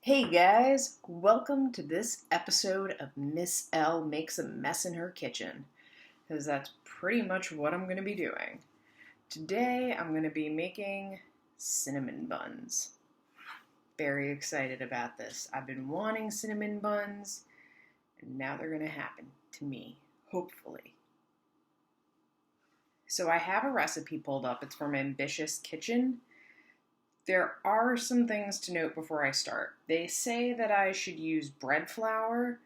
Hey guys, welcome to this episode of Miss L Makes a Mess in Her Kitchen, because that's pretty much what I'm going to be doing. Today I'm going to be making cinnamon buns. Very excited about this. I've been wanting cinnamon buns, and now they're going to happen to me, hopefully. So I have a recipe pulled up. It's from Ambitious Kitchen. There are some things to note before I start. They say that I should use bread flour.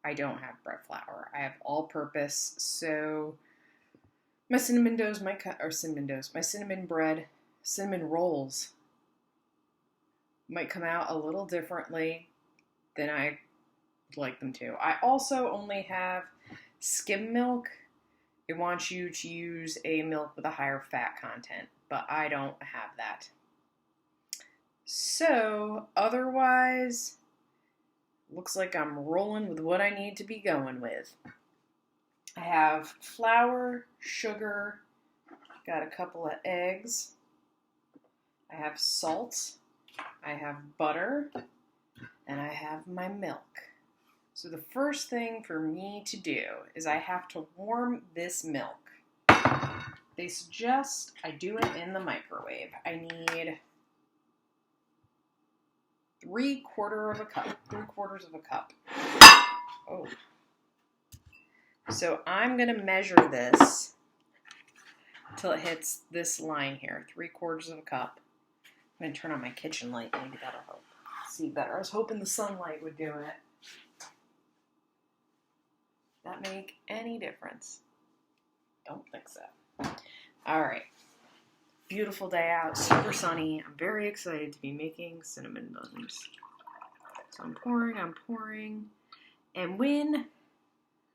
I don't have bread flour. I have all-purpose, so my cinnamon rolls might come out a little differently than I would like them to. I also only have skim milk. It wants you to use a milk with a higher fat content, but I don't have that. So, otherwise, looks like I'm rolling with what I need to be going with. I have flour, sugar, got a couple of eggs, I have salt, I have butter, and I have my milk. So the first thing for me to do is I have to warm this milk. They suggest I do it in the microwave. I need 3/4 of a cup. Oh. So I'm going to measure this until it hits this line here, 3/4 of a cup. I'm going to turn on my kitchen light, maybe that'll help see better. I was hoping the sunlight would do it. That make any difference? Don't think so. All right. Beautiful day out, super sunny. I'm very excited to be making cinnamon buns. So I'm pouring. And when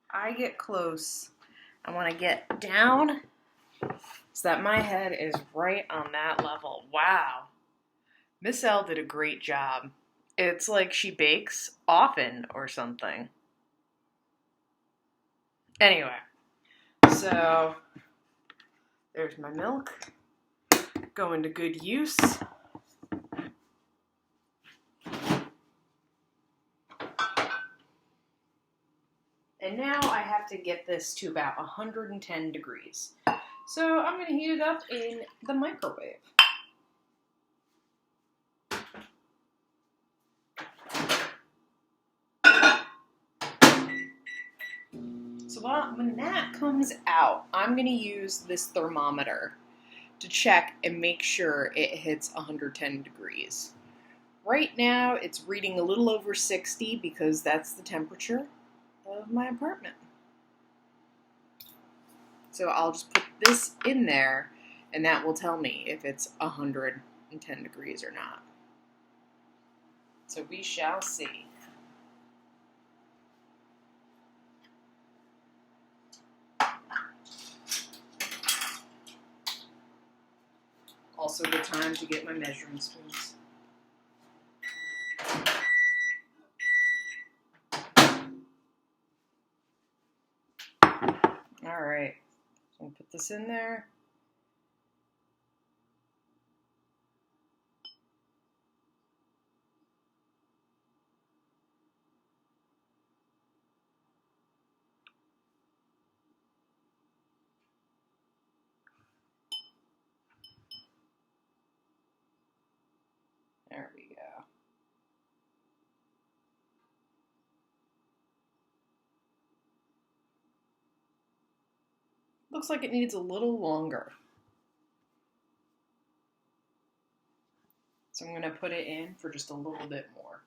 I get close, I want to get down so that my head is right on that level. Wow. Miss L did a great job. It's like she bakes often or something. Anyway, so there's my milk. Going to good use. And now I have to get this to about 110 degrees. So I'm going to heat it up in the microwave. So when that comes out, I'm going to use this thermometer to check and make sure it hits 110 degrees. Right now, it's reading a little over 60 because that's the temperature of my apartment. So I'll just put this in there, and that will tell me if it's 110 degrees or not. So we shall see. Also the time to get my measuring spoons. All right, so I'm gonna put this in there. There we go. Looks like it needs a little longer. So I'm going to put it in for just a little bit more.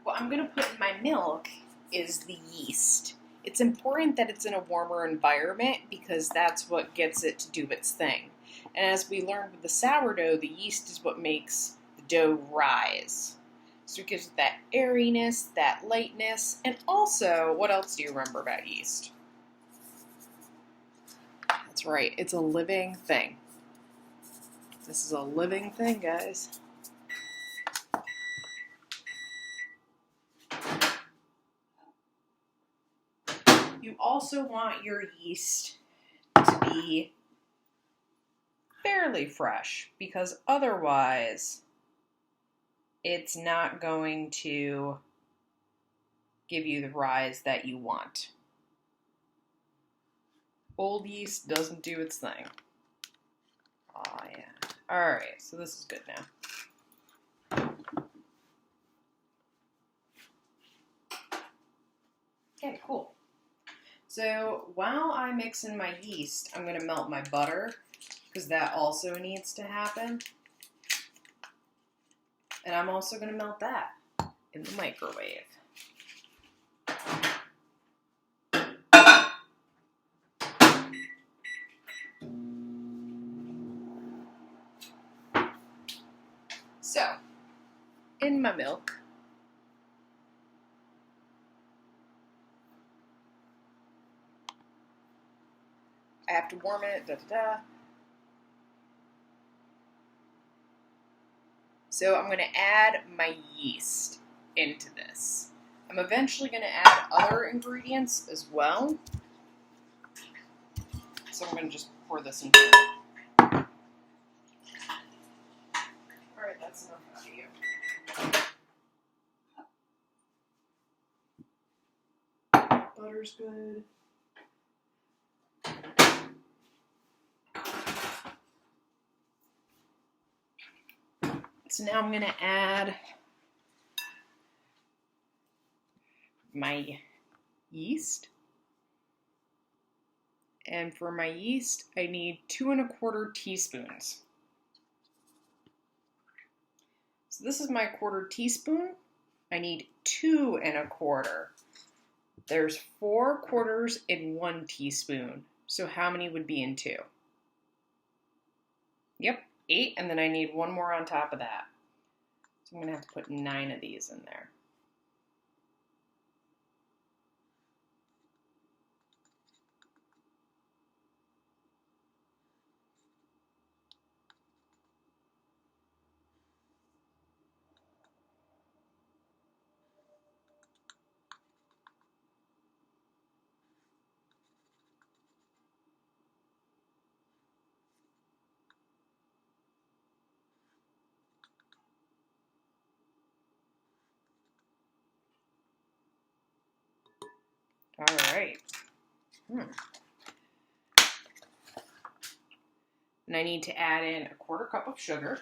What I'm going to put in my milk is the yeast. It's important that it's in a warmer environment because that's what gets it to do its thing. And as we learned with the sourdough, the yeast is what makes the dough rise. So it gives it that airiness, that lightness, and also, what else do you remember about yeast? That's right, it's a living thing. This is a living thing, guys. You also also want your yeast to be fairly fresh, because otherwise it's not going to give you the rise that you want. Old yeast doesn't do its thing. Oh, yeah. Alright, so this is good now. Okay, cool. So while I mix in my yeast, I'm going to melt my butter, because that also needs to happen. And I'm also going to melt that in the microwave. So, in my milk, I have to warm it, So I'm going to add my yeast into this. I'm eventually going to add other ingredients as well. So I'm going to just pour this in here. Alright, that's enough out of you. Butter's good. So now I'm going to add my yeast. And for my yeast, I need 2 1/4 teaspoons. So this is my 1/4 teaspoon. I need 2 1/4. There's 4 quarters in 1 teaspoon. So how many would be in 2? Yep, 8, and then I need 1 more on top of that. So I'm going to have to put 9 of these in there. All right. And I need to add in 1/4 cup of sugar.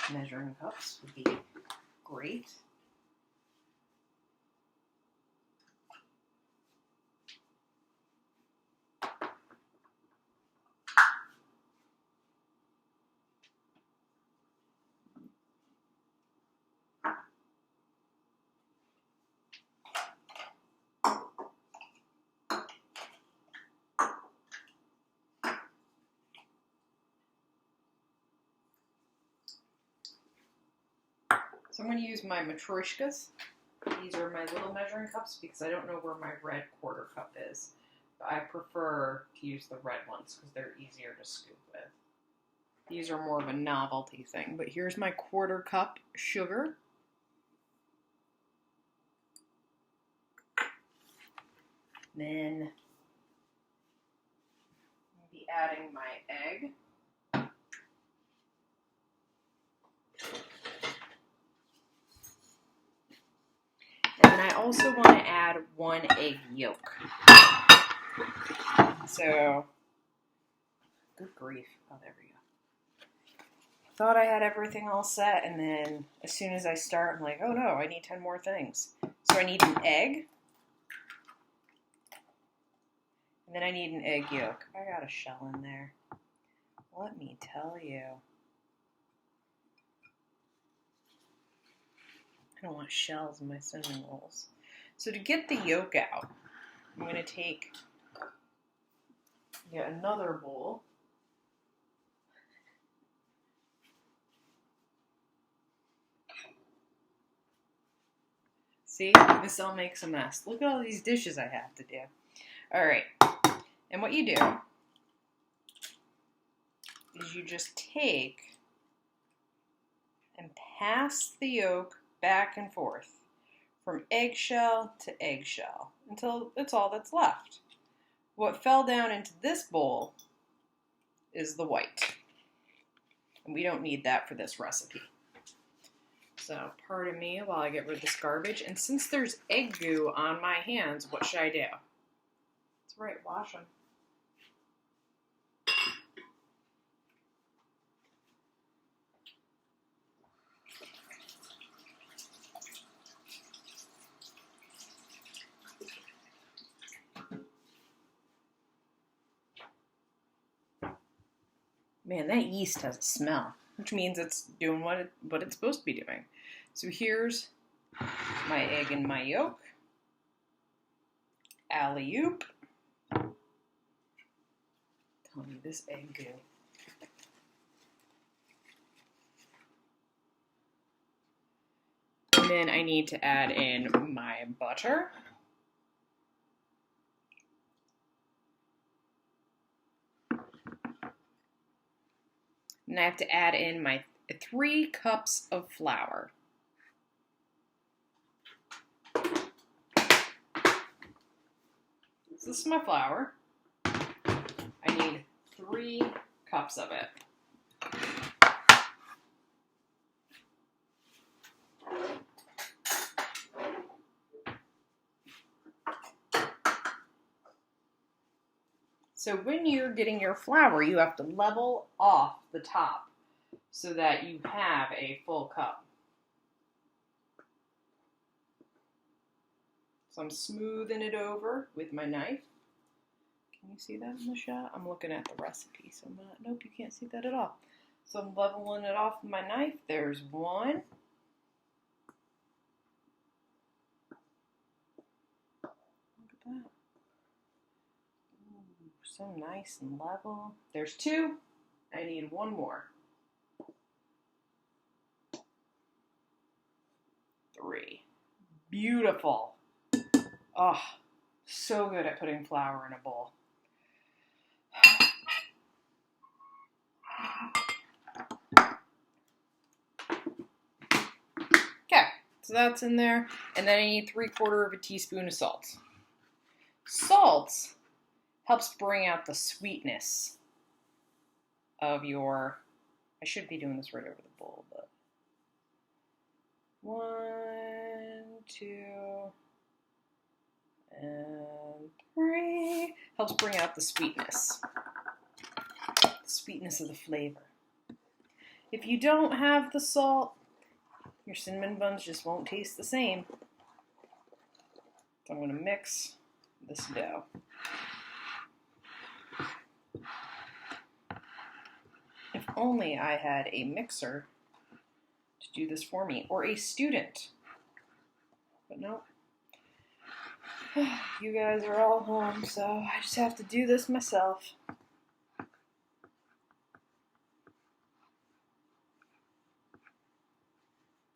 Measuring cups would be great. So I'm going to use my matryoshkas. These are my little measuring cups because I don't know where my red 1/4 cup is. But I prefer to use the red ones because they're easier to scoop with. These are more of a novelty thing. But here's my 1/4 cup sugar. Then I'll be adding my egg. And then I also want to add 1 egg yolk. So, good grief. Oh, there we go. Thought I had everything all set, and then as soon as I start, I'm like, oh no, I need 10 more things. So I need an egg. And then I need an egg yolk. I got a shell in there. Let me tell you. I don't want shells in my cinnamon rolls. So to get the yolk out, I'm going to get another bowl. See, this all makes a mess. Look at all these dishes I have to do. All right, and what you do is you just take and pass the yolk back and forth from eggshell to eggshell. until it's all that's left. What fell down into this bowl is the white. And we don't need that for this recipe. So pardon me while I get rid of this garbage. And since there's egg goo on my hands, what should I do? That's right, wash them. Man, that yeast has a smell, which means it's doing what it's supposed to be doing. So here's my egg and my yolk. Alley-oop. Tell me this egg goo. And then I need to add in my butter. And I have to add in my 3 cups of flour. This is my flour. I need 3 cups of it. So when you're getting your flour, you have to level off the top so that you have a full cup. So I'm smoothing it over with my knife. Can you see that in the shot? I'm looking at the recipe, so I'm not, nope, you can't see that at all. So I'm leveling it off with my knife. There's 1. Look at that. Ooh, so nice and level. There's 2. I need 1 more. 3. Beautiful. Oh, so good at putting flour in a bowl. Okay, so that's in there. And then I need 3/4 teaspoon of salt. Salt helps bring out the sweetness of your, I should be doing this right over the bowl, but 1, 2, and 3. Helps bring out the sweetness of the flavor. If you don't have the salt, your cinnamon buns just won't taste the same. So I'm going to mix this dough. If only I had a mixer to do this for me, or a student. But no. You guys are all home, so I just have to do this myself.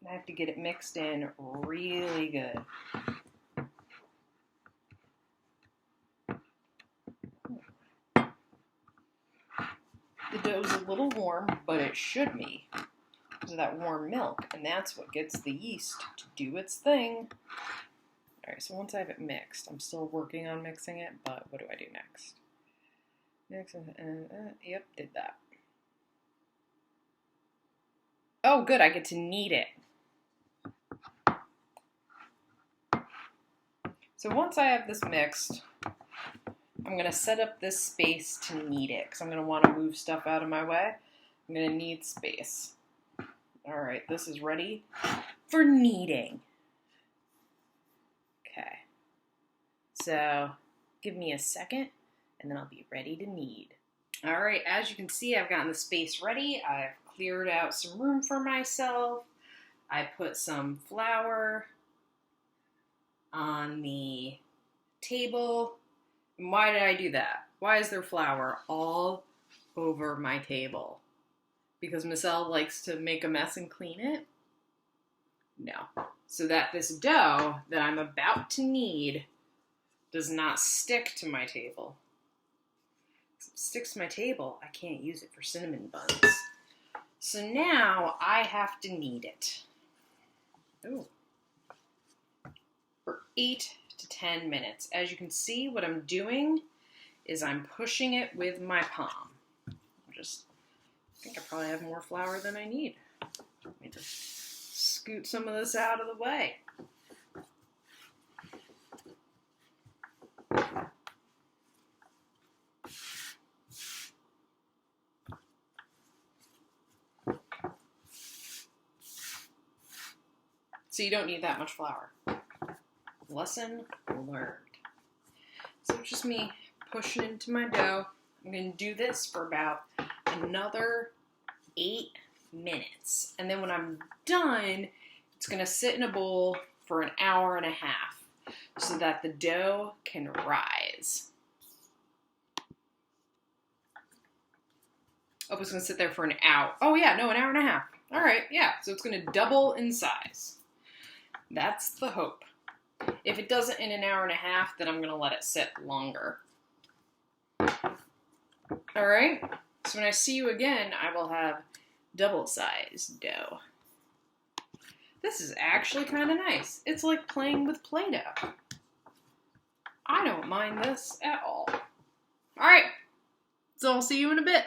I have to get it mixed in really good. The dough's a little warm, but it should be because of that warm milk, and that's what gets the yeast to do its thing. Alright, so once I have it mixed, I'm still working on mixing it, but what do I do next? Next, yep, did that. Oh, good, I get to knead it. So once I have this mixed, I'm going to set up this space to knead it, because I'm going to want to move stuff out of my way. I'm going to need space. Alright, this is ready for kneading. Okay, so give me a second, and then I'll be ready to knead. Alright, as you can see, I've gotten the space ready. I've cleared out some room for myself. I put some flour on the table. And why did I do that? Why is there flour all over my table? Because Michelle likes to make a mess and clean it? No. So that this dough that I'm about to knead does not stick to my table. If it sticks to my table, I can't use it for cinnamon buns. So now I have to knead it. Ooh. For 8 to 10 minutes. As you can see, what I'm doing is I'm pushing it with my palm. I think I probably have more flour than I need. Let me just scoot some of this out of the way. So you don't need that much flour. Lesson learned. So it's just me pushing into my dough. I'm going to do this for about another 8 minutes. And then when I'm done, it's going to sit in a bowl for an hour and a half so that the dough can rise. Oh, it's going to sit there for an hour. Oh yeah, no, an hour and a half. All right, yeah, so it's going to double in size. That's the hope. If it doesn't in an hour and a half, then I'm going to let it sit longer. All right, so when I see you again, I will have double-sized dough. This is actually kind of nice. It's like playing with Play-Doh. I don't mind this at all. All right, so I'll see you in a bit.